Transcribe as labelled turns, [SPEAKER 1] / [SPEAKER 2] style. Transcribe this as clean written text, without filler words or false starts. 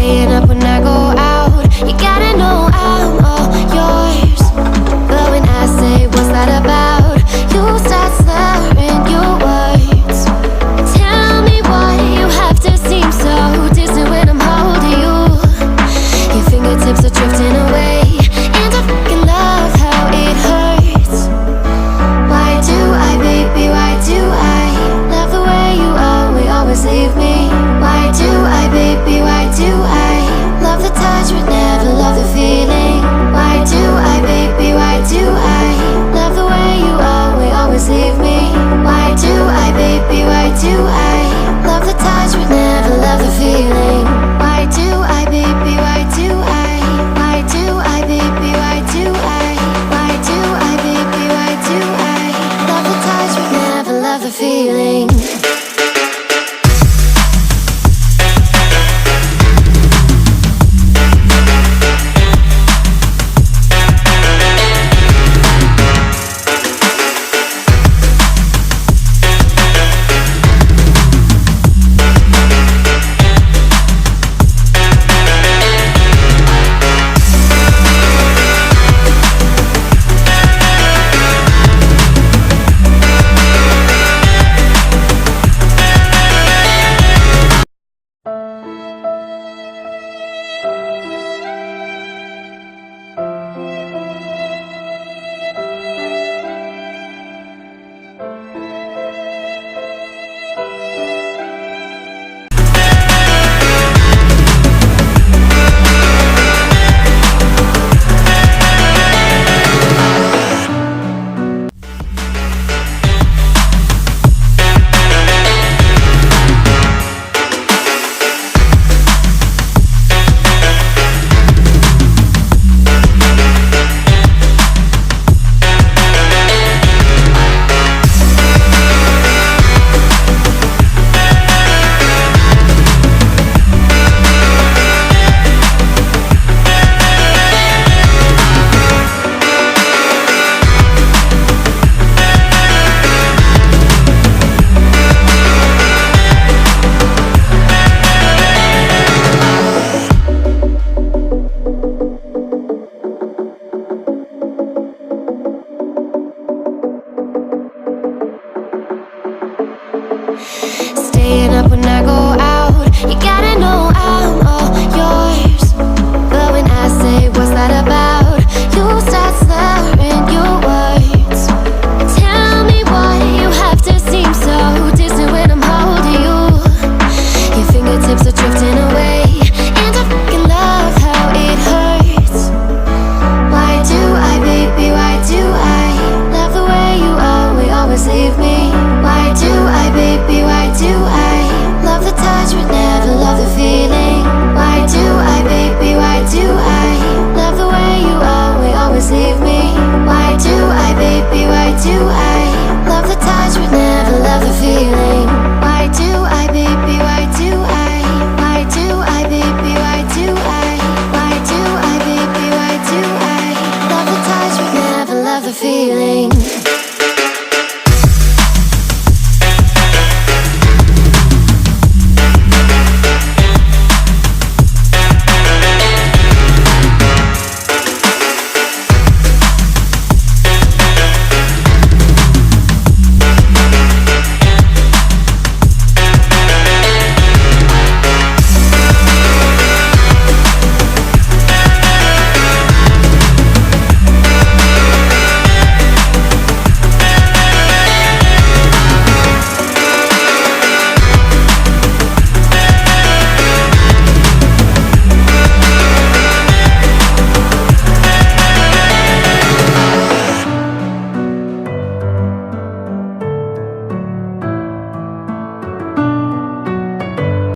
[SPEAKER 1] Staying up when I go out, you gotta know I'm all yours. But when I say what's that about, you start slurring your words. Tell me why you have to seem so distant when I'm holding you. Your fingertips are drifting away, and I fucking love how it hurts. Why do I, baby, why do I love the way you always leave me? Why do I, baby, why do I love the touch but never love the feeling? Why do I, baby, why do I love the way you always leave me? Why do I, baby, why do I love the touch but never love the feeling? Why do I, baby, why do I? Why do I, baby, why do I? Why do I, baby, why do I love the touch but never love the feeling? Staying up when I go out, you gotta